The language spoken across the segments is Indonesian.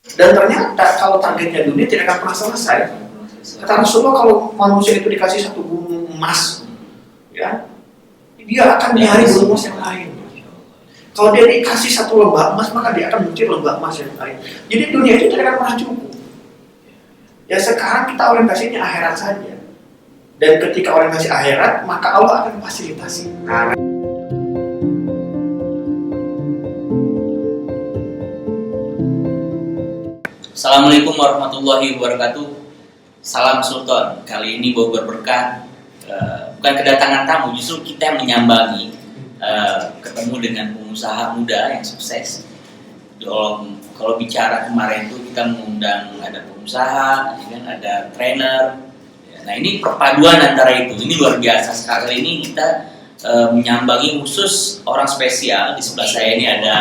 Dan ternyata kalau targetnya dunia tidak akan pernah selesai. Kata Rasulullah, kalau manusia itu dikasih satu gunung emas, ya, dia akan mencari gunung emas yang lain. Kalau dia dikasih satu lembah emas, maka dia akan mencari lembah emas yang lain. Jadi dunia itu tidak akan pernah cukup. Ya sekarang kita orientasinya akhirat saja. Dan ketika orientasi akhirat, maka Allah akan fasilitasi. Assalamualaikum warahmatullahi wabarakatuh. Salam Sultan. Kali ini Bogor Berkah bukan kedatangan tamu, justru kita yang menyambangi, ketemu dengan pengusaha muda yang sukses. Kalau bicara kemarin itu kita mengundang ada pengusaha, ada trainer. Nah ini perpaduan antara itu. Ini luar biasa. Sekali ini kita menyambangi khusus orang spesial. Di sebelah saya ini ada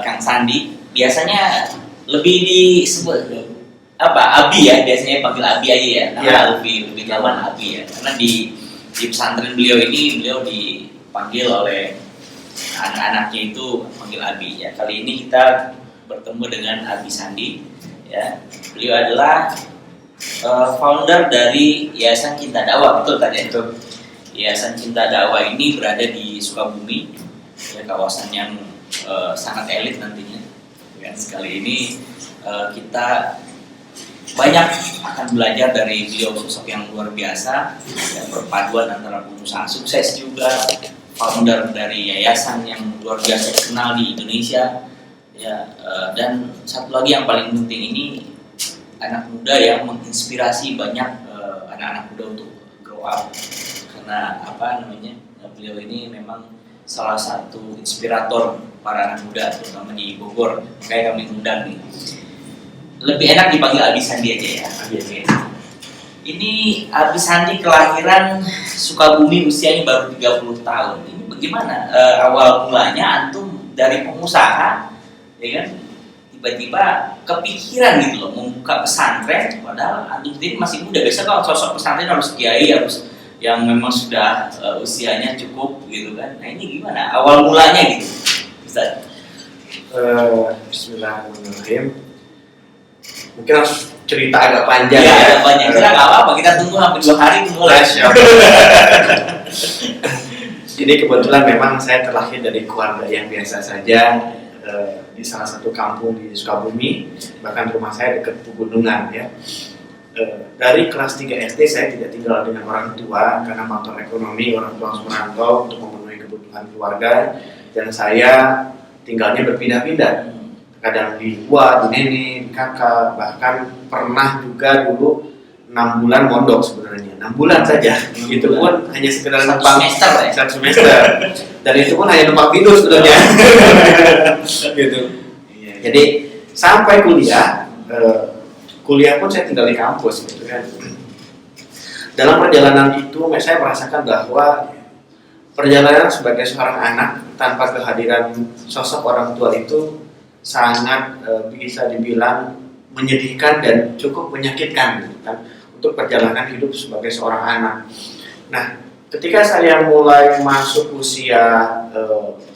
Kang Sandi. Biasanya lebih disebut Abi ya, biasanya panggil Abi aja ya, karena lebih nyaman Abi ya, karena di pesantren beliau dipanggil oleh anak-anaknya itu panggil Abi ya. Kali ini kita bertemu dengan Abi Sandi ya. Beliau adalah founder dari Yayasan Cinta Dakwah, betul tadi ya? Yayasan Cinta Dakwah ini berada di Sukabumi ya, kawasan yang sangat elit nantinya. Sekali ini kita banyak akan belajar dari beliau, sosok yang luar biasa ya, perpaduan antara pengusaha sukses juga, founder dari yayasan yang luar biasa dikenal di Indonesia ya, dan satu lagi yang paling penting, ini anak muda yang menginspirasi banyak anak-anak muda untuk grow up, karena beliau ini memang salah satu inspirator para anak muda, terutama di Bogor. Kayak kami undang nih. Lebih enak dipanggil Abi Sandi aja ya. Ini Abi Sandi kelahiran Sukabumi, usianya baru 30 tahun. Ini bagaimana awal mulanya antum dari pengusaha, ya kan? Tiba-tiba kepikiran gitu loh membuka pesantren, padahal antum sendiri masih muda. Biasa kalau sosok pesantren harus kiai, harus yang memang sudah usianya cukup gitu kan. Nah ini gimana awal mulanya gitu, Ustaz? Bismillahirrahmanirrahim. Mungkin harus cerita agak panjang ya. Agak panjang. Kita nggak apa-apa, kita tunggu sampai 2 hari mulai. Jadi kebetulan memang saya terlahir dari keluarga yang biasa saja, di salah satu kampung di Sukabumi, bahkan rumah saya dekat pegunungan ya. Dari kelas 3 SD saya tidak tinggal dengan orang tua karena faktor ekonomi, orang tua harus merantau untuk memenuhi kebutuhan keluarga, dan saya tinggalnya berpindah-pindah, kadang di gua, di nenek, di kakak, bahkan pernah juga dulu 6 bulan mondok sebenarnya, 6 bulan saja, itu pun hanya sekedar numpang satu semester, dan itu pun hanya numpang tidur sebenarnya, gitu. Jadi sampai kuliah pun saya tinggal di kampus gitu kan. Dalam perjalanan itu saya merasakan bahwa perjalanan sebagai seorang anak tanpa kehadiran sosok orang tua itu sangat bisa dibilang menyedihkan dan cukup menyakitkan gitu kan, untuk perjalanan hidup sebagai seorang anak. Nah, ketika saya mulai masuk usia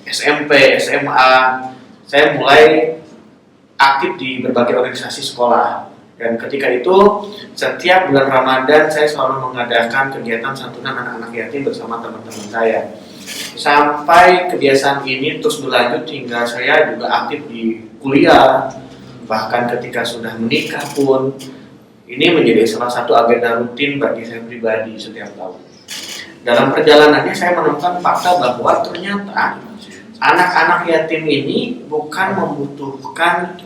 SMP, SMA, saya mulai aktif di berbagai organisasi sekolah. Dan ketika itu, setiap bulan Ramadan saya selalu mengadakan kegiatan santunan anak-anak yatim bersama teman-teman saya. Sampai kebiasaan ini terus berlanjut hingga saya juga aktif di kuliah. Bahkan ketika sudah menikah pun, ini menjadi salah satu agenda rutin bagi saya pribadi setiap tahun. Dalam perjalanannya saya menemukan fakta bahwa ternyata anak-anak yatim ini bukan membutuhkan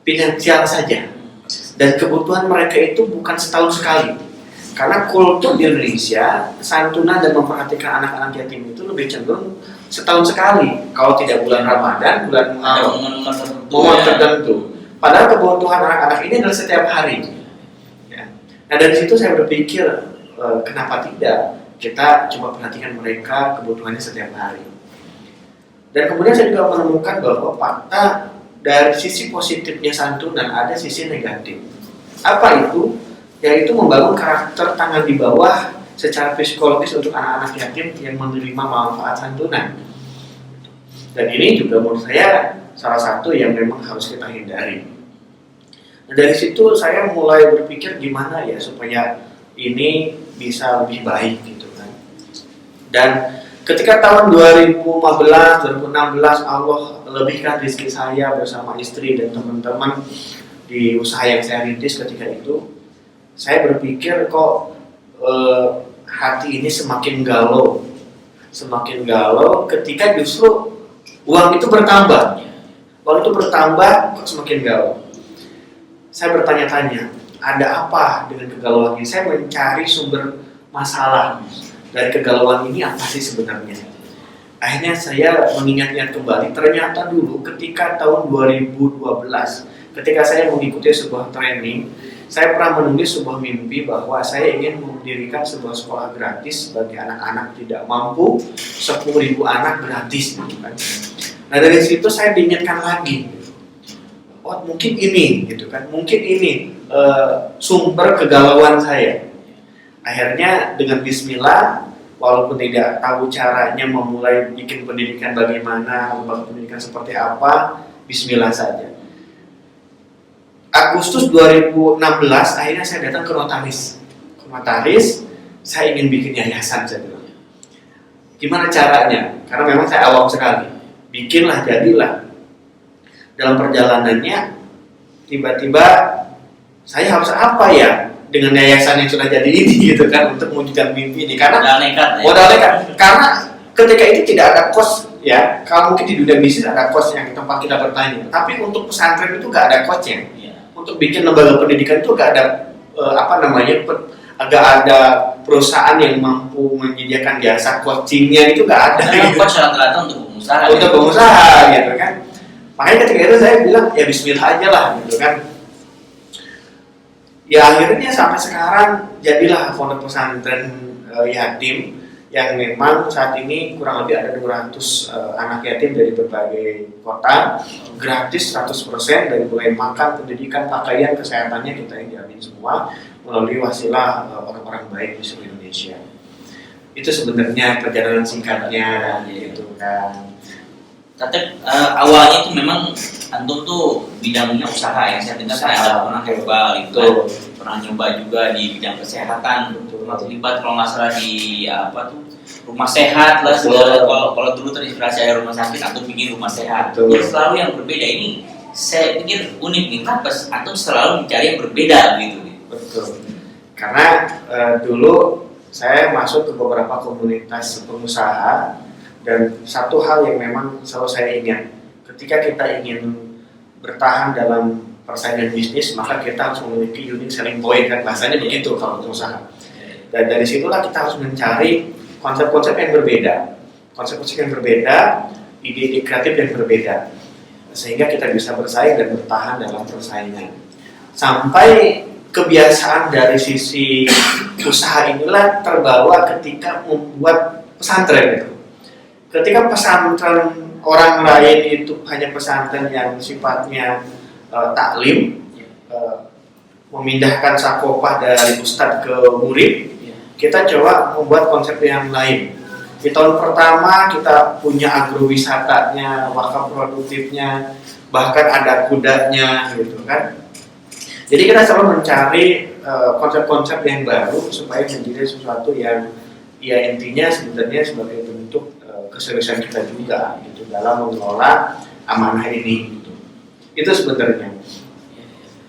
finansial saja. Dan kebutuhan mereka itu bukan setahun sekali. Karena kultur di Indonesia, santunan dan memperhatikan anak-anak yatim itu lebih cenderung setahun sekali. Kalau tidak bulan Ramadan, bulan momen tertentu. Padahal kebutuhan anak-anak ini adalah setiap hari. Ya. Nah dari situ saya berpikir, kenapa tidak kita coba perhatikan mereka kebutuhannya setiap hari. Dan kemudian saya juga menemukan bahwa fakta dari sisi positifnya santunan ada sisi negatif. Apa itu? Yaitu membangun karakter tangan di bawah secara psikologis untuk anak-anak yatim yang menerima manfaat santunan. Dan ini juga menurut saya salah satu yang memang harus kita hindari. Nah, dari situ saya mulai berpikir gimana ya supaya ini bisa lebih baik gitu kan. Dan ketika tahun 2015, 2016 Allah lebihkan rezeki saya bersama istri dan teman-teman di usaha yang saya rintis ketika itu, saya berpikir kok hati ini semakin galau ketika justru uang itu bertambah. Uang itu bertambah kok semakin galau. Saya bertanya-tanya, ada apa dengan kegalauan ini? Saya mencari sumber masalah dari kegalauan ini apa sih sebenarnya. Akhirnya saya mengingat-ingat kembali, ternyata dulu ketika tahun 2012, ketika saya mengikuti sebuah training, saya pernah menulis sebuah mimpi bahwa saya ingin mendirikan sebuah sekolah gratis bagi anak-anak tidak mampu, 10.000 anak gratis. Nah dari situ saya diingatkan lagi, oh mungkin ini gitu kan, mungkin ini sumber kegalauan saya. Akhirnya dengan bismillah, walaupun tidak tahu caranya memulai bikin pendidikan bagaimana, lembaga pendidikan seperti apa, bismillah saja. Agustus 2016 akhirnya saya datang ke notaris, saya ingin bikin yayasan, saya bilang. Gimana caranya? Karena memang saya awam sekali. Bikinlah, jadilah. Dalam perjalanannya tiba-tiba saya harus apa ya dengan yayasan yang sudah jadi ini gitu kan, untuk mewujudkan mimpi ini. Karena modal nekat. Karena ketika itu tidak ada kos ya. Kalau mungkin di dunia bisnis ada kos yang tempat kita bertanya. Tapi untuk pesantren itu nggak ada kosnya. Untuk bikin lembaga pendidikan itu nggak ada agak ada perusahaan yang mampu menyediakan jasa coachingnya, itu nggak ada. Karena coach rata-rata untuk pengusaha. Untuk pengusaha gitu kan. Makanya ketika itu saya bilang ya bismillah aja lah gitu kan. Ya akhirnya sampai sekarang jadilah pondok pesantren yatim yang memang saat ini kurang lebih ada 200 anak yatim dari berbagai kota, gratis 100% dari mulai makan, pendidikan, pakaian, kesehatannya kita yang jamin semua melalui wasilah orang-orang baik di seluruh Indonesia. Itu sebenarnya perjalanan singkatnya gitu kan. Tapi awalnya itu memang antum tuh bidangnya usaha ya. Saya dengar saya ada pernah herbal itu kan, pernah nyoba juga di bidang kesehatan, terlibat kalau nggak salah di rumah sehat lah segala. Kalau dulu terinspirasi dari rumah sakit atau bikin rumah sehat. Jadi selalu yang berbeda ini saya pikir unik nih, kenapa antum selalu mencari yang berbeda gitu. Betul. Karena dulu saya masuk ke beberapa komunitas pengusaha. Dan satu hal yang memang selalu saya ingat, ketika kita ingin bertahan dalam persaingan bisnis, maka kita harus memiliki unique selling point, kan bahasanya begitu kalau untuk usaha. Dan dari situlah kita harus mencari konsep-konsep yang berbeda, ide-ide kreatif yang berbeda, sehingga kita bisa bersaing dan bertahan dalam persaingan. Sampai kebiasaan dari sisi usaha inilah terbawa ketika membuat pesantren itu. Ketika pesantren orang lain itu hanya pesantren yang sifatnya taklim, memindahkan sakopah dari ustadz ke murid, kita coba membuat konsep yang lain. Di tahun pertama kita punya agrowisatanya, wakaf produktifnya, bahkan ada kudanya gitu kan. Jadi kita selalu mencari konsep-konsep yang baru supaya menjadi sesuatu yang ya intinya sebenarnya sebagai bentuk keseriusan kita juga gitu dalam mengelola amanah ini gitu. Itu sebenarnya.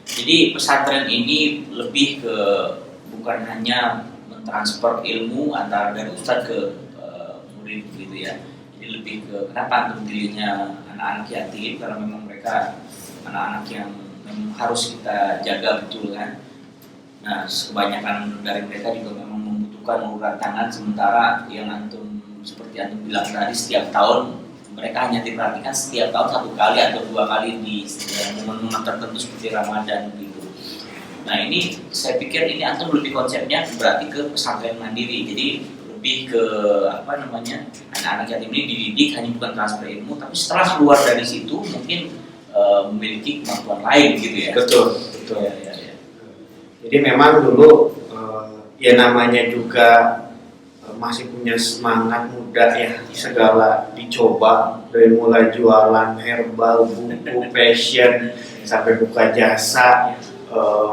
Jadi pesantren ini lebih ke bukan hanya mentransfer ilmu antara dari ustadz ke murid gitu ya. Jadi lebih ke kenapa antum dirinya anak-anak yatim, karena memang mereka anak-anak yang memang harus kita jaga betul kan. Nah, kebanyakan dari mereka juga memang membutuhkan uluran tangan, sementara yang antum seperti antum bilang tadi setiap tahun mereka hanya diperhatikan setiap tahun 1 kali atau 2 kali di momen-momen tertentu seperti Ramadan gitu. Nah ini saya pikir ini antum lebih konsepnya berarti ke pesantren mandiri, jadi lebih ke anak-anak yatim ini dididik hanya bukan transfer ilmu, tapi setelah keluar dari situ mungkin memiliki kemampuan lain gitu ya. Betul. Ya. Jadi memang dulu ya namanya juga masih punya semangat muda ya, segala dicoba dari mulai jualan herbal, buku, fashion sampai buka jasa,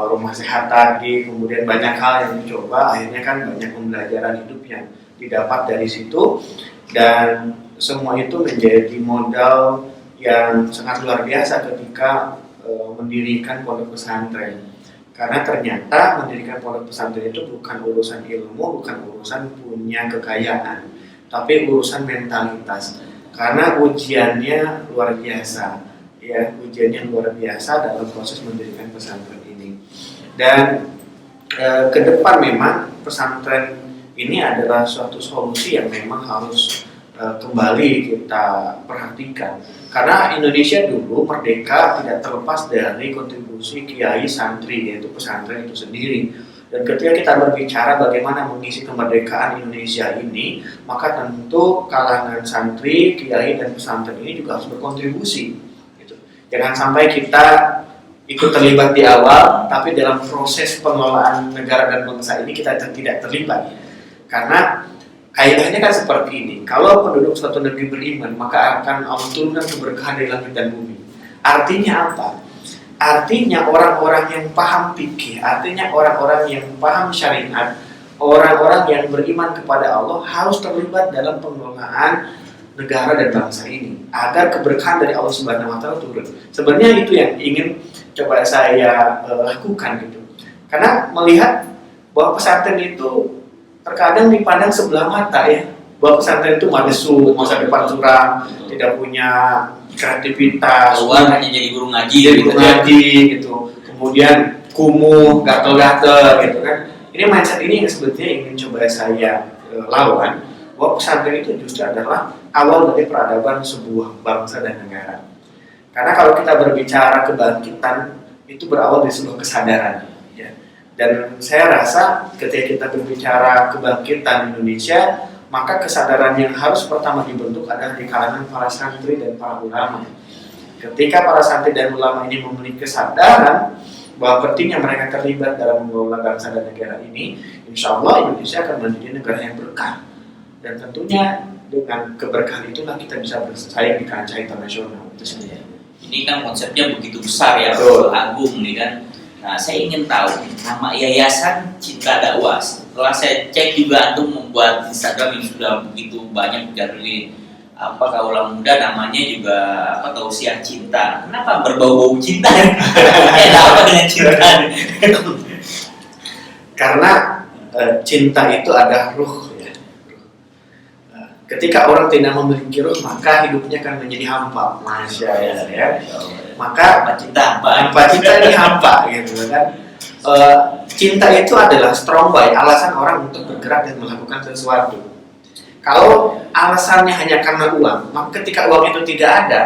rumah sehat tadi, kemudian banyak hal yang dicoba. Akhirnya kan banyak pembelajaran hidup yang didapat dari situ, dan semua itu menjadi modal yang sangat luar biasa ketika mendirikan pondok pesantren. Karena ternyata mendirikan pondok pesantren itu bukan urusan ilmu, bukan urusan punya kekayaan, tapi urusan mentalitas. Karena ujiannya luar biasa, ya, ujiannya luar biasa dalam proses mendirikan pesantren ini. Dan ke depan memang pesantren ini adalah suatu solusi yang memang harus kembali kita perhatikan. Karena Indonesia dulu merdeka tidak terlepas dari kontribusi kiai santri, yaitu pesantren itu sendiri. Dan ketika kita berbicara bagaimana mengisi kemerdekaan Indonesia ini, maka tentu kalangan santri, kiai, dan pesantren ini juga harus berkontribusi. Gitu. Jangan sampai kita ikut terlibat di awal, tapi dalam proses pengelolaan negara dan bangsa ini kita tidak terlibat. Karena kaidahnya kan seperti ini, kalau penduduk suatu negeri beriman, maka akan Allah turunkan keberkahan dari langit dan bumi. Artinya apa? Artinya orang-orang yang paham fikih, artinya orang-orang yang paham syariat, orang-orang yang beriman kepada Allah harus terlibat dalam pengelolaan negara dan bangsa ini, agar keberkahan dari Allah Subhanahu wa Ta'ala turun. Sebenarnya itu yang ingin coba saya lakukan gitu. Karena melihat bahwa pesantren itu terkadang dipandang sebelah mata ya, bahwa pesantren itu madesu, masa depan suram, tidak punya kreativitas, keluar hanya jadi guru ngaji, gitu. Kemudian kumuh, gatel-gatel gitu kan. Ini mindset ini yang sebetulnya ingin coba saya lawan, bahwa pesantren itu justru adalah awal dari peradaban sebuah bangsa dan negara. Karena kalau kita berbicara kebangkitan, itu berawal dari sebuah kesadaran. Dan saya rasa ketika kita berbicara kebangkitan Indonesia, maka kesadaran yang harus pertama dibentuk adalah di kalangan para santri dan para ulama. Ketika para santri dan ulama ini memiliki kesadaran bahwa pentingnya mereka terlibat dalam mengelola bangsa dan negara ini, insya Allah Indonesia akan menjadi negara yang berkah. Dan tentunya dengan keberkahan itulah kita bisa bersaing di kancah internasional. Ini kan konsepnya begitu besar ya, agung nih kan. Nah, saya ingin tahu nama Yayasan Cinta Dakwah. Setelah saya cek juga antum membuat Instagram yang sudah begitu banyak dari kaula muda, namanya juga Tausiah Cinta. Kenapa berbau-bau cinta? Ada apa dengan cinta? Karena cinta itu ada ruh ya. Ketika orang tidak memiliki ruh, maka hidupnya akan menjadi hampa. Masya Allah ya. Maka hampa cinta ini hampa gitu kan. Cinta itu adalah strong by, alasan orang untuk bergerak dan melakukan sesuatu. Kalau alasannya hanya karena uang, maka ketika uang itu tidak ada,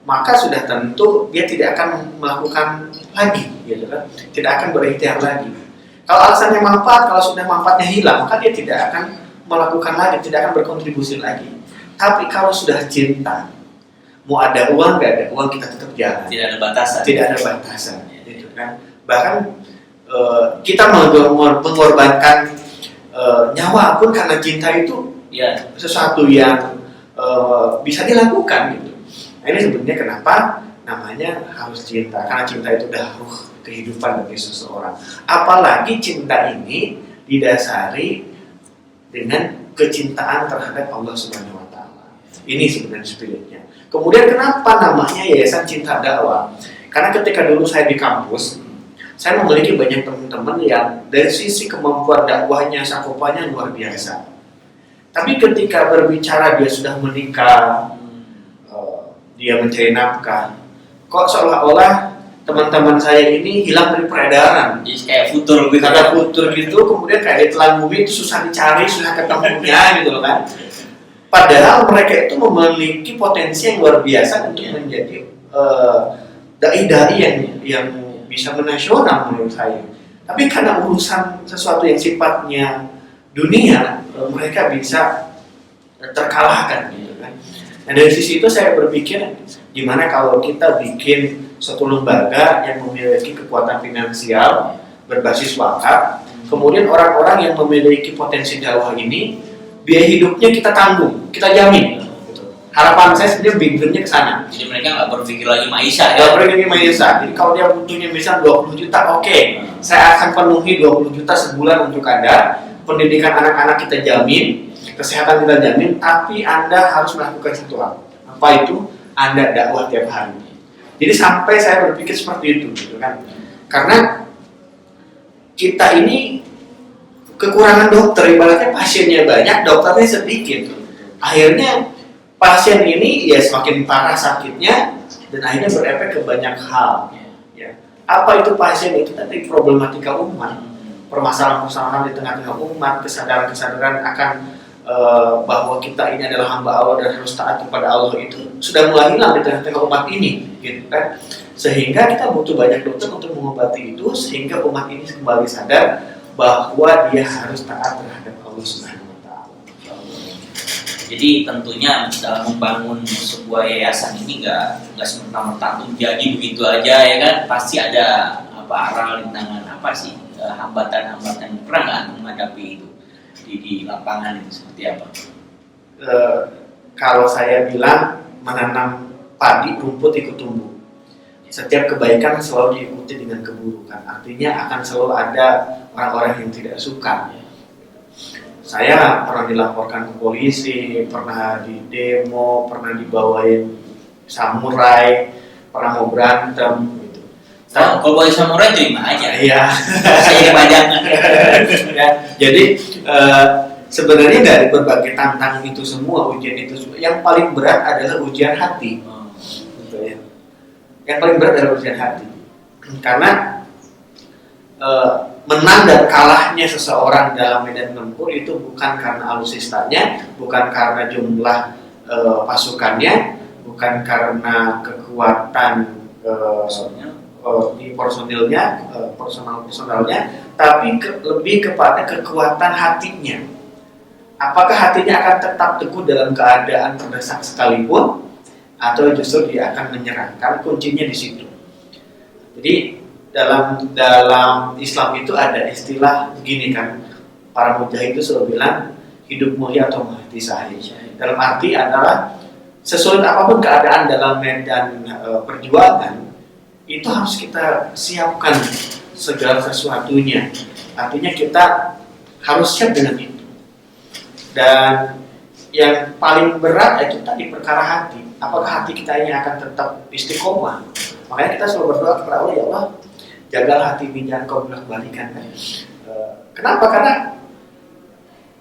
maka sudah tentu dia tidak akan melakukan lagi, gitu kan? Tidak akan berikhtiar lagi. Kalau alasannya manfaat, kalau sudah manfaatnya hilang, maka dia tidak akan melakukan lagi, tidak akan berkontribusi lagi. Tapi kalau sudah cinta, mau ada uang, nggak ada uang, kita tetap jalan. Tidak ada batasan. Tidak ada batasan, gitu kan? Bahkan kita mengorbankan nyawa pun karena cinta itu ya sesuatu yang bisa dilakukan, gitu. Nah, ini sebenarnya kenapa namanya harus cinta, karena cinta itu adalah ruh kehidupan bagi seseorang. Apalagi cinta ini didasari dengan kecintaan terhadap Allah Subhanahu wa Ta'ala. Ini sebenarnya spiritnya. Kemudian kenapa namanya Yayasan Cinta Dakwah? Karena ketika dulu saya di kampus, saya memiliki banyak teman-teman yang dari sisi kemampuan dakwahnya, cakupannya luar biasa. Tapi ketika berbicara dia sudah menikah, dia mencari nafkah, kok seolah-olah teman-teman saya ini hilang dari peredaran. Jadi kayak futur gitu. Kayak futur gitu, kemudian kayak ditelan bumi itu susah dicari, susah ketemunya gitu loh kan. Padahal mereka itu memiliki potensi yang luar biasa untuk menjadi dai-dai yang bisa menasional menurut saya. Tapi karena urusan sesuatu yang sifatnya dunia, mereka bisa terkalahkan gitu kan. Nah dari sisi itu saya berpikir, gimana kalau kita bikin suatu lembaga yang memiliki kekuatan finansial berbasis wakaf, kemudian orang-orang yang memiliki potensi dakwah ini biaya hidupnya kita tanggung, kita jamin. Gitu. Harapan saya sebenarnya backgroundnya ke sana. Jadi mereka nggak berpikir lagi maisha ya. Nggak berpikir maisha. Jadi kalau dia butuhnya misal 20 juta, oke, saya akan penuhi 20 juta sebulan untuk Anda. Pendidikan anak-anak kita jamin, kesehatan kita jamin, tapi Anda harus melakukan satu hal. Apa itu? Anda dakwah tiap hari. Jadi sampai saya berpikir seperti itu, gitu kan? Karena kita ini kekurangan dokter, ibaratnya pasiennya banyak, dokternya sedikit. Akhirnya pasien ini ya semakin parah sakitnya dan akhirnya berefek ke banyak hal. Ya. Apa itu pasien? Itu tadi problematika umat. Permasalahan-permasalahan di tengah-tengah umat, kesadaran-kesadaran akan bahwa kita ini adalah hamba Allah dan harus taat kepada Allah itu sudah mulai hilang di tengah-tengah umat ini, gitu kan? Sehingga kita butuh banyak dokter untuk mengobati itu sehingga umat ini kembali sadar bahwa dia harus taat terhadap Allah Subhanahu wa taala. Jadi tentunya dalam membangun sebuah yayasan ini nggak semerta-merta tuh jadi begitu aja ya kan, pasti ada rintangan apa sih, hambatan-hambatan, pernah nggak menghadapi itu di lapangan itu seperti apa? Kalau saya bilang menanam padi, rumput ikut tumbuh. Setiap kebaikan selalu diikuti dengan keburukan. Artinya akan selalu ada orang-orang yang tidak suka. Saya pernah dilaporkan ke polisi, pernah di demo, pernah dibawain samurai, pernah mau berantem. Kalau boleh samurai terima aja. Iya. Saya badangan. Ya, jadi sebenarnya dari berbagai tantangan itu semua, ujian itu semua, yang paling berat adalah ujian hati. Gitu ya. Yang paling berat adalah ujian hati. Karena menang dan kalahnya seseorang dalam medan tempur itu bukan karena alusistanya, bukan karena jumlah pasukannya, bukan karena kekuatan di personilnya, personalnya, tapi lebih kepada kekuatan hatinya. Apakah hatinya akan tetap teguh dalam keadaan terdesak sekalipun, atau justru dia akan menyerah? Karena kuncinya di situ. Jadi dalam Islam itu ada istilah begini kan, para mujahid itu selalu bilang hidup mulia atau mati syahid. Dalam arti adalah sesulit apapun keadaan dalam medan perjuangan, itu harus kita siapkan segala sesuatunya. Artinya kita harus siap dengan itu. Dan yang paling berat itu tadi perkara hati. Apakah hati kita ini akan tetap istiqomah? Makanya kita selalu berdoa kepada Allah, ya Allah, jagalah hati ini jangan kau bolak-balikan. Kenapa? Karena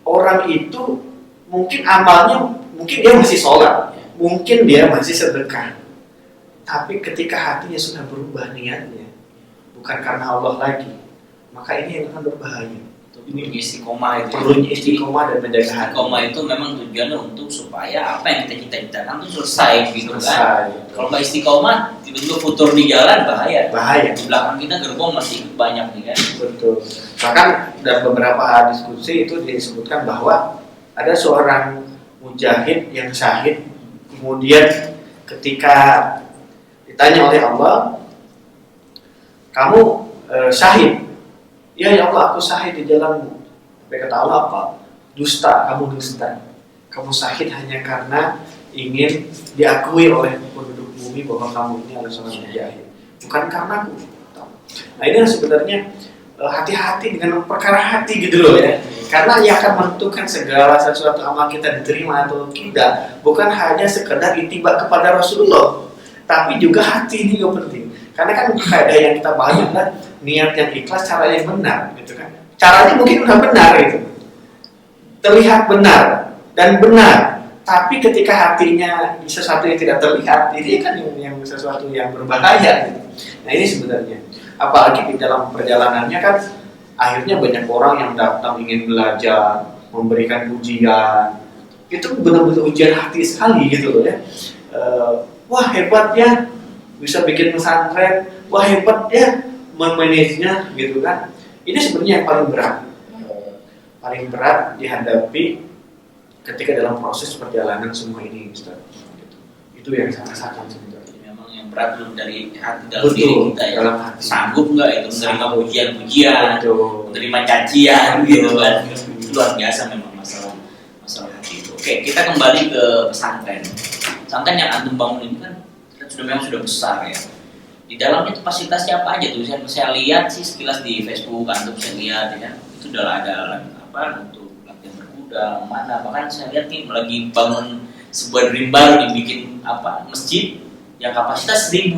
orang itu mungkin amalnya, mungkin dia masih sholat, mungkin dia masih sedekah, tapi ketika hatinya sudah berubah niatnya, bukan karena Allah lagi, maka ini yang akan berbahaya. Ini istiqomah itu. Perlu istiqomah dan menjaga hati. Istiqomah itu memang tujuannya untuk supaya apa yang kita cita-citakan itu selesai gitu kan. Kalau nggak istiqomah, tiba-tiba futur di jalan bahaya. Bahaya. Di belakang kita gerbong masih banyak nih kan. Betul. Bahkan dalam beberapa diskusi itu disebutkan bahwa ada seorang mujahid yang syahid, kemudian ketika ditanya oleh Allah, kamu syahid? Ya Allah, aku syahid di jalanmu. Tapi kata Allah apa? Dusta, kamu dusta. Kamu syahid hanya karena ingin diakui oleh penduduk bumi bahwa kamu ini adalah seorang mujahid, bukan karena aku. Nah ini sebenarnya hati-hati dengan perkara hati gitu loh ya. Karena ia akan menentukan segala sesuatu amal kita diterima atau tidak. Bukan hanya sekedar ittiba kepada Rasulullah, tapi juga hati ini juga penting. Karena kan kaidah yang kita bahas adalah niat yang ikhlas, cara yang benar, gitu kan. Caranya mungkin udah benar itu, terlihat benar dan benar, tapi ketika hatinya sesuatu yang tidak terlihat, ini kan yang sesuatu yang berbahaya. Gitu. Nah ini sebenarnya, apalagi di dalam perjalanannya kan, akhirnya banyak orang yang datang ingin belajar, memberikan ujian, itu benar-benar ujian hati sekali gitu loh ya. Wah hebat ya, bisa bikin pesantren, wah hebat ya memanagenya gitu kan. Ini sebenarnya yang paling berat dihadapi ketika dalam proses perjalanan semua ini, Ustaz. Itu yang saya rasakan sebenarnya. Memang yang berat belum dari hati dalam diri kita ya. Dalam hati. Sanggup nggak itu menerima pujian-pujian, menerima cacian gitu kan. Luar biasa memang masalah Oke, kita kembali ke pesantren. Pesantren yang antum bangun ini kan memang sudah besar ya. Di dalamnya itu fasilitasnya apa aja tuh? Saya lihat sih sekilas di Facebook, antum saya lihat ya. Itu udah ada apa untuk latihan berkuda, mana bahkan saya lihat nih lagi bangun sebuah dream baru dibikin apa masjid yang kapasitas 2000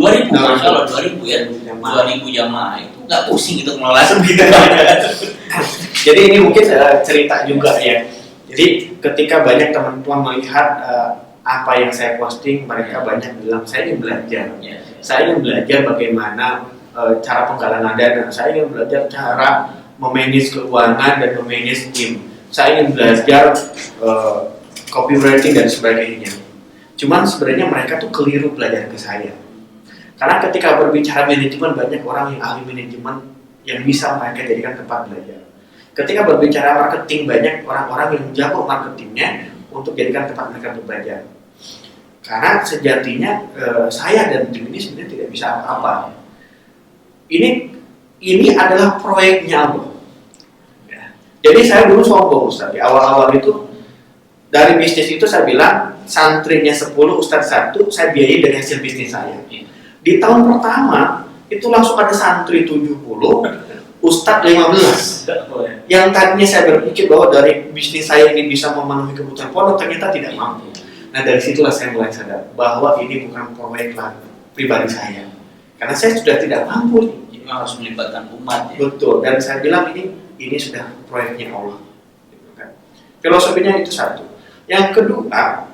Masya Allah 2000 ya 2000 jamaah itu nggak pusing gitu ngelola sendiri. Jadi ini mungkin cerita juga ya. Jadi ketika banyak teman-teman melihat apa yang saya posting, mereka banyak bilang saya ingin belajar. Saya ingin belajar bagaimana cara penggalangan dana. Saya ingin belajar cara memanage keuangan dan memanage tim. Saya ingin belajar copywriting dan sebagainya. Cuman sebenarnya mereka tuh keliru belajar ke saya. Karena ketika berbicara manajemen, banyak orang yang ahli manajemen yang bisa mereka jadikan tempat belajar. Ketika berbicara marketing, banyak orang-orang yang jago marketingnya untuk jadikan tempat mereka untuk belajar. Karena sejatinya saya dan tim ini sebenarnya tidak bisa apa-apa. Ini adalah proyeknya Allah. Ya. Jadi saya dulu sombong Ustaz. Di awal-awal itu dari bisnis itu saya bilang santrinya 10, Ustaz 1, saya biayai dari hasil bisnis saya. Di tahun pertama itu langsung ada santri 70, Ustaz 15. Yang tadinya saya berpikir bahwa dari bisnis saya ini bisa memenuhi kebutuhan pondok, ternyata tidak mampu. Nah dari situlah saya mulai sadar bahwa ini bukan proyek pribadi saya, karena saya sudah tidak mampu. Ini harus melibatkan umat. Ya? Betul. Dan saya bilang ini sudah proyeknya Allah. Filosofinya itu satu. Yang kedua,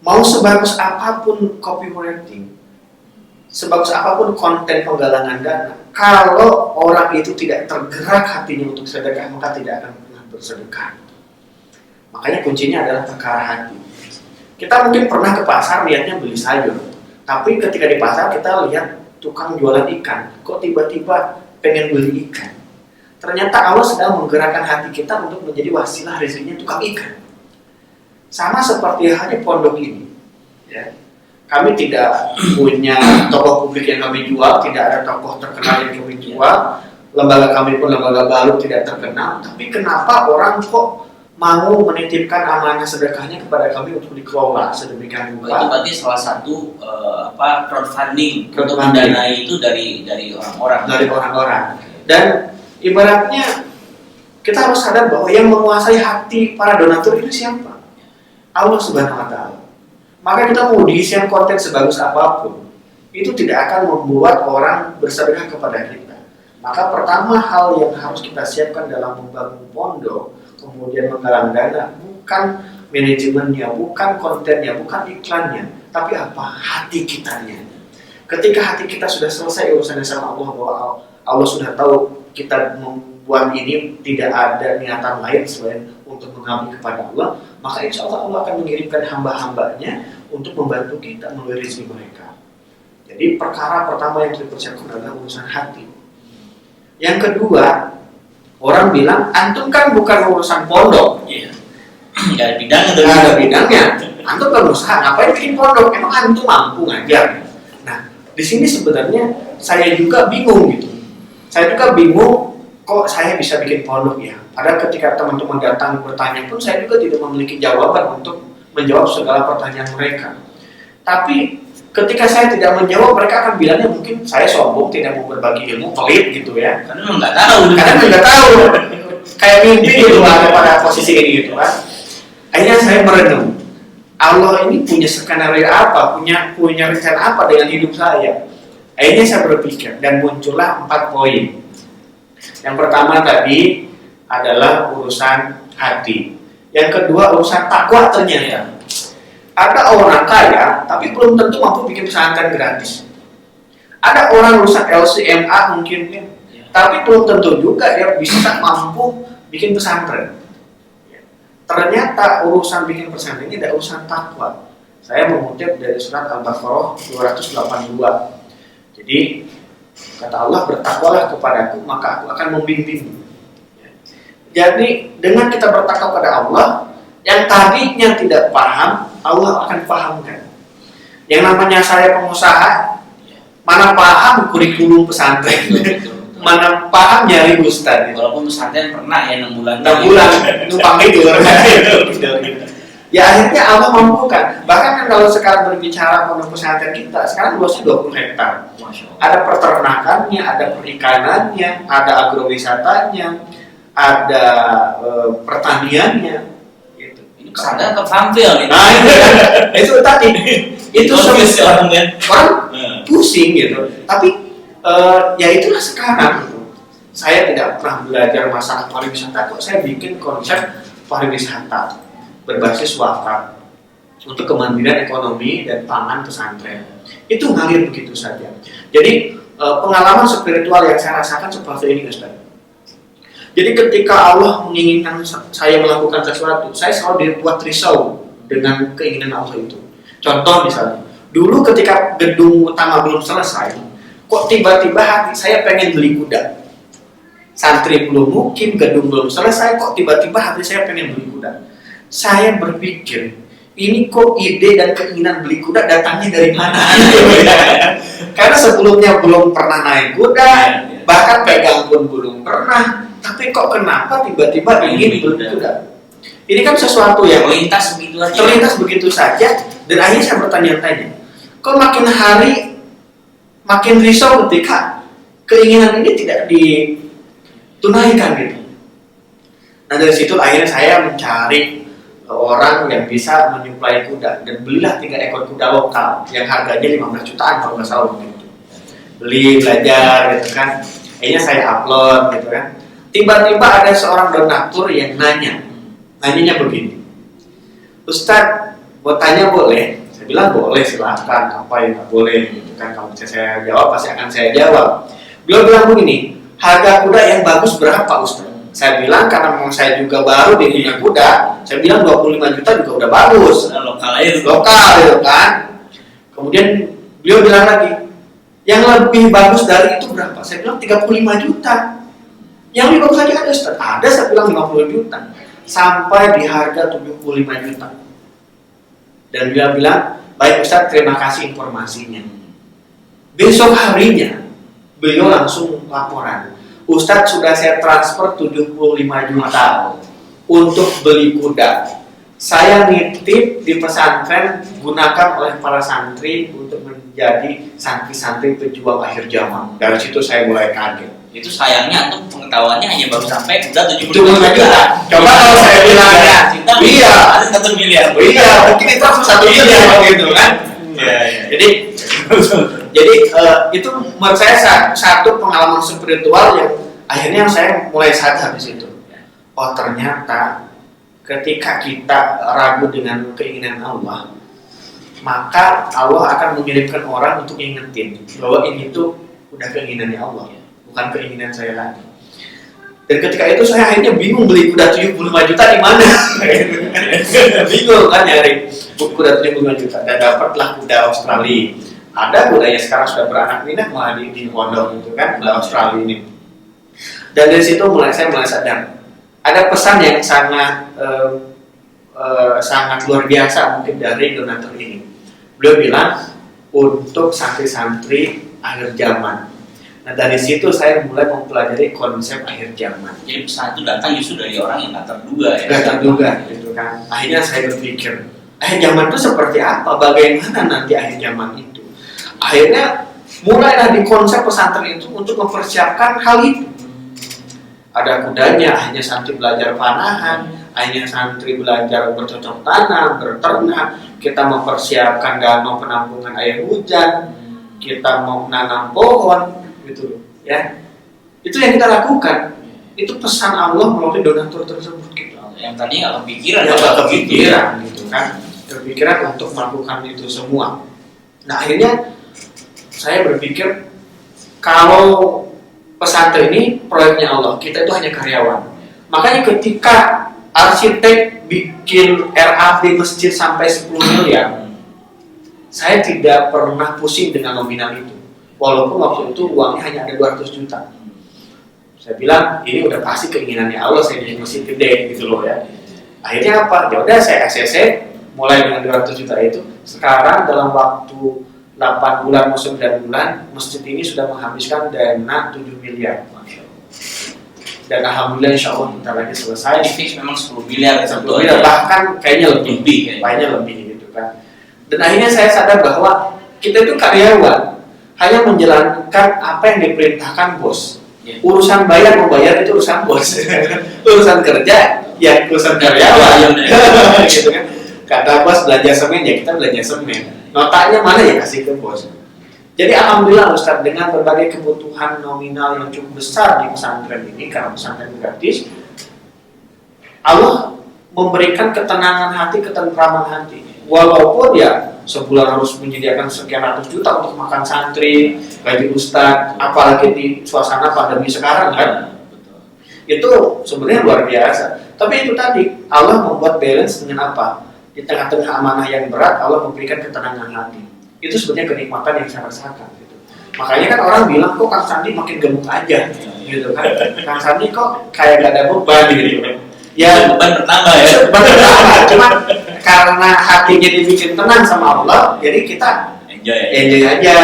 mau sebagus apapun copywriting, sebagus apapun konten penggalangan dana, kalau orang itu tidak tergerak hatinya untuk sedekah, maka tidak akan pernah bersedekah. Makanya kuncinya adalah perkara hati. Kita mungkin pernah ke pasar lihatnya beli sayur, tapi ketika di pasar kita lihat tukang jualan ikan, kok tiba-tiba pengen beli ikan. Ternyata Allah sedang menggerakkan hati kita untuk menjadi wasilah rezekinya tukang ikan. Sama seperti halnya pondok ini. Ya. Kami tidak punya tokoh publik yang kami jual, tidak ada tokoh terkenal yang kami jual. Lembaga kami pun lembaga baru tidak terkenal. Tapi kenapa orang kok mau menitipkan amanah sedekahnya kepada kami untuk dikelola sedemikian rupa? Itu berarti salah satu crowdfunding untuk mendanai itu dari orang-orang. Dari orang-orang. Dan ibaratnya kita harus sadar bahwa yang menguasai hati para donatur itu siapa? Allah Subhanahu wa Ta'ala. Maka kita mau desain konten sebagus apapun, itu tidak akan membuat orang bersedekah kepada kita. Maka pertama hal yang harus kita siapkan dalam membangun pondok, kemudian menggalang dana, bukan manajemennya, bukan kontennya, bukan iklannya, tapi apa? Hati kitanya. Ketika hati kita sudah selesai urusannya sama Allah, bahwa Allah sudah tahu kita membuat ini tidak ada niatan lain selain untuk mengabdi kepada Allah, maka insya Allah Allah akan mengirimkan hamba-hambanya untuk membantu kita melalui rezeki mereka. Jadi perkara pertama yang kita persiapkan adalah urusan hati. Yang kedua, orang bilang antum kan bukan urusan pondok. Iya. Nggak ada bidangnya. Nggak ada bidangnya. Antum kan berusaha, ngapain bikin pondok? Emang antum mampu ngajar? Nah, di sini sebenarnya saya juga bingung gitu. Saya juga bingung kok saya bisa bikin pondok ya. Padahal ketika teman-teman datang bertanya pun saya juga tidak memiliki jawaban untuk menjawab segala pertanyaan mereka. Tapi ketika saya tidak menjawab, mereka akan bilangnya mungkin saya sombong, tidak mau berbagi ilmu, pelit gitu ya. Karena memang nggak tahu. Karena nggak tahu. Kayak mimpi gitu ada pada posisi ini gitu kan. Akhirnya saya merenung. Allah ini punya skenario apa, punya rencana apa dengan hidup saya. Akhirnya saya berpikir dan muncullah 4 poin. Yang pertama tadi adalah urusan hati. Yang kedua urusan takwa ternyata. Ada orang kaya tapi belum tentu mampu bikin pesantren gratis. Ada orang lulusan LCMA mungkin ya, tapi belum tentu juga dia bisa mampu bikin pesantren. Ternyata urusan bikin pesantren ini ada urusan takwa. Saya mengutip dari surat Al-Baqarah 282. Jadi kata Allah, bertakwalah kepadaku maka aku akan membimbingmu. Jadi dengan kita bertakwa kepada Allah, yang tadinya tidak paham, Allah akan pahamkan. Yang namanya saya pengusaha, mana paham kurikulum pesantren. mana paham nyari Ustaz gitu. Walaupun pesantren pernah ya 6 bulan. 6 bulan numpang tidur. Ya akhirnya Allah mampukan. Bahkan kan kalau sekarang berbicara pondok pesantren kita, sekarang luasnya 20 hektar. Ada peternakannya, ada perikanannya, ada agrowisatanya, ada pertaniannya. Gitu. Ini pesantren atau tampil gitu. Nah itu tadi. Itu orang pusing gitu. Tapi ya itulah sekarang gitu. Saya tidak pernah belajar masalah pariwisata kok saya bikin konsep pariwisata berbasis wakaf untuk kemandirian ekonomi dan pangan pesantren. Itu ngalir begitu saja. Jadi pengalaman spiritual yang saya rasakan seperti ini Ustaz. Jadi ketika Allah menginginkan saya melakukan sesuatu, saya selalu dibuat risau dengan keinginan Allah itu. Contoh misalnya, dulu ketika gedung utama belum selesai, kok tiba-tiba hati saya pengen beli kuda. Santri belum mukim, gedung belum selesai, kok tiba-tiba hati saya pengen beli kuda. Saya berpikir, ini kok ide dan keinginan beli kuda datangnya dari mana? Karena sebelumnya belum pernah naik kuda, bahkan pegang pun belum pernah. Tapi kok kenapa tiba-tiba ingin beli kuda? Ini kan sesuatu yang terlintas begitu saja. Dan akhirnya saya bertanya-tanya, kok makin hari makin risau ketika keinginan ini tidak ditunaikan gitu. Nah dari situ akhirnya saya mencari orang yang bisa menyuplai kuda dan belilah 3 ekor kuda lokal yang harganya 15 jutaan kalau nggak salah gitu. Beli, belajar gitu kan. Akhirnya saya upload gitu kan. Tiba-tiba ada seorang donatur yang nanyanya begini, Ustadz, mau tanya boleh? Saya bilang boleh, silahkan. Apa yang nggak boleh gitu kan. Kalau bisa saya jawab pasti akan saya jawab. Beliau bilang begini, harga kuda yang bagus berapa Ustadz? Saya bilang karena memang saya juga baru di dunia kuda, saya bilang 25 juta juga udah bagus. Lokal aja lokal gitu kan. Kemudian beliau bilang lagi, yang lebih bagus dari itu berapa? Saya bilang 35 juta. Yang lebih bagus lagi ada Ustaz. Ada saya bilang 50 juta. Sampai di harga 75 juta. Dan beliau bilang, baik Ustaz, terima kasih informasinya. Besok harinya beliau langsung laporan, Ustadz sudah saya transfer 75 juta untuk beli kuda. Saya nitip di pesantren gunakan oleh para santri untuk menjadi santri-santri pejuang akhir zaman. Dari situ saya mulai kaget. Itu sayangnya tuh pengetahuannya hanya baru sampai kuda 75 juta. Coba kalau saya bilang ya, iya, ada 1 miliar. Iya, mungkin itu 1 miliar gitu kan. Jadi itu menurut saya satu pengalaman spiritual yang akhirnya saya mulai sadar di situ. Oh ternyata ketika kita ragu dengan keinginan Allah, maka Allah akan mengirimkan orang untuk ingetin bahwa ini tuh udah keinginannya Allah, bukan keinginan saya lagi. Dan ketika itu saya akhirnya bingung beli kuda 75 juta di mana. Bingung kan nyari kuda 75 juta. Dan dapatlah kuda Australia. Ada kuda yang sekarang sudah beranak pinak malah di pondok itu kan, kuda Australia ini. Dan dari situ saya mulai sadar ada pesan yang sangat luar biasa mungkin dari donatur ini. Beliau bilang untuk santri-santri akhir zaman. Nah dari situ saya mulai mempelajari konsep akhir zaman. Jadi pesan itu datang justru dari orang yang tak terduga ya. Gak terduga gitu kan. Akhirnya saya berpikir akhir zaman itu seperti apa? Bagaimana nanti akhir zaman itu? Akhirnya mulailah di konsep pesantren itu untuk mempersiapkan hal itu. Ada kudanya, akhirnya santri belajar panahan, akhirnya santri belajar bercocok tanam, berternak. Kita mempersiapkan danau penampungan air hujan, kita mau menanam pohon, gitu ya. Itu yang kita lakukan. Itu pesan Allah melalui donatur tersebut gitu. Yang tadi nggak kepikiran, gitu kan, kepikiran untuk melakukan itu semua. Nah akhirnya saya berpikir kalau pesantren ini proyeknya Allah, kita itu hanya karyawan. Makanya ketika arsitek bikin RAB masjid sampai 10 miliar, saya tidak pernah pusing dengan nominal itu. Walaupun waktu itu uangnya hanya ada 200 juta. Saya bilang ini udah pasti keinginannya Allah, saya bikin masjid gede gitu loh ya. Akhirnya apa? Ya udah saya ACC mulai dengan 200 juta itu. Sekarang dalam waktu 8 bulan masuk 9 bulan, masjid ini sudah menghabiskan dana 7 miliar. Dan alhamdulillah insya Allah bentar lagi selesai. Fix memang 10 miliar. 10 miliar bahkan kayaknya lebih gitu kan. Dan akhirnya saya sadar bahwa kita itu karyawan hanya menjalankan apa yang diperintahkan bos. Urusan bayar membayar itu urusan bos. Urusan kerja ya urusan karyawan. Gitu kan. Kata bos belanja semen ya kita belanja semen. Notanya mana ya kasih ke bos. Jadi alhamdulillah Ustaz, dengan berbagai kebutuhan nominal yang cukup besar di pesantren ini, karena pesantren gratis, Allah memberikan ketenangan hati, ketentraman hati. Walaupun ya sebulan harus menyediakan sekian ratus juta untuk makan santri, gaji Ustaz, apalagi di suasana pandemi sekarang kan. Itu sebenarnya luar biasa. Tapi itu tadi, Allah membuat balance dengan apa? Di tengah-tengah amanah yang berat, Allah memberikan ketenangan hati. Itu sebenarnya kenikmatan yang saya rasakan gitu. Makanya kan orang bilang kok Kang Sandi makin gemuk aja gitu kan. Kang Sandi kok kayak gak ada beban gitu kan. Ya beban bertambah ya. Beban bertambah, cuma karena hatinya dibikin tenang sama Allah, jadi kita enjoy aja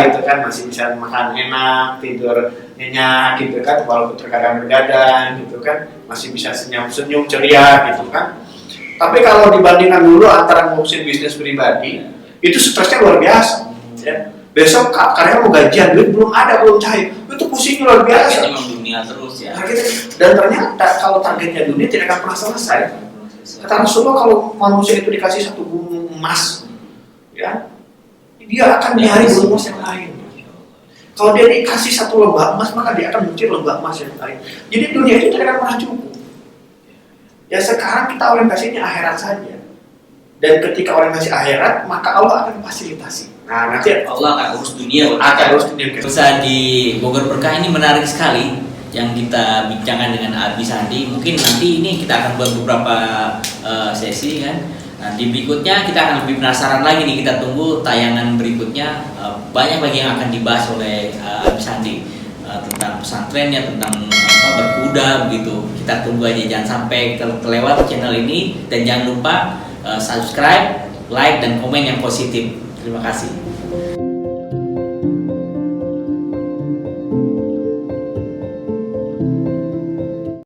gitu kan, masih bisa makan enak, tidur nyenyak gitu kan, walaupun terkadang begadang gitu kan, masih bisa senyum-senyum ceria gitu kan. Tapi kalau dibandingkan dulu antara ngurusin bisnis pribadi, itu stresnya luar biasa. Ya. Besok karyawan mau gajian, duit belum ada, belum cair, itu pusingnya luar biasa. Memang dunia terus ya. Dan ternyata kalau targetnya dunia tidak akan pernah selesai. Kata Rasulullah, kalau manusia itu dikasih satu gunung emas, ya, dia akan nyari gunung emas yang lain. Kalau dia dikasih satu lembah emas, maka dia akan mencari lembah emas yang lain. Jadi dunia itu tidak akan pernah cukup. Ya sekarang kita orientasinya akhirat saja. Dan ketika orientasi akhirat, maka Allah akan fasilitasi. Nah, nanti Allah akan urus dunia. Bisa di Bogor Berkah ini menarik sekali yang kita bincangkan dengan Abi Sandi. Mungkin nanti ini kita akan buat beberapa sesi kan. Nanti berikutnya kita akan lebih penasaran lagi nih. Kita tunggu tayangan berikutnya. Banyak lagi yang akan dibahas oleh Abi Sandi tentang pesantrennya, tentang berkuda begitu. Kita tunggu aja, jangan sampai kelewat channel ini, dan jangan lupa subscribe, like, dan komen yang positif. Terima kasih.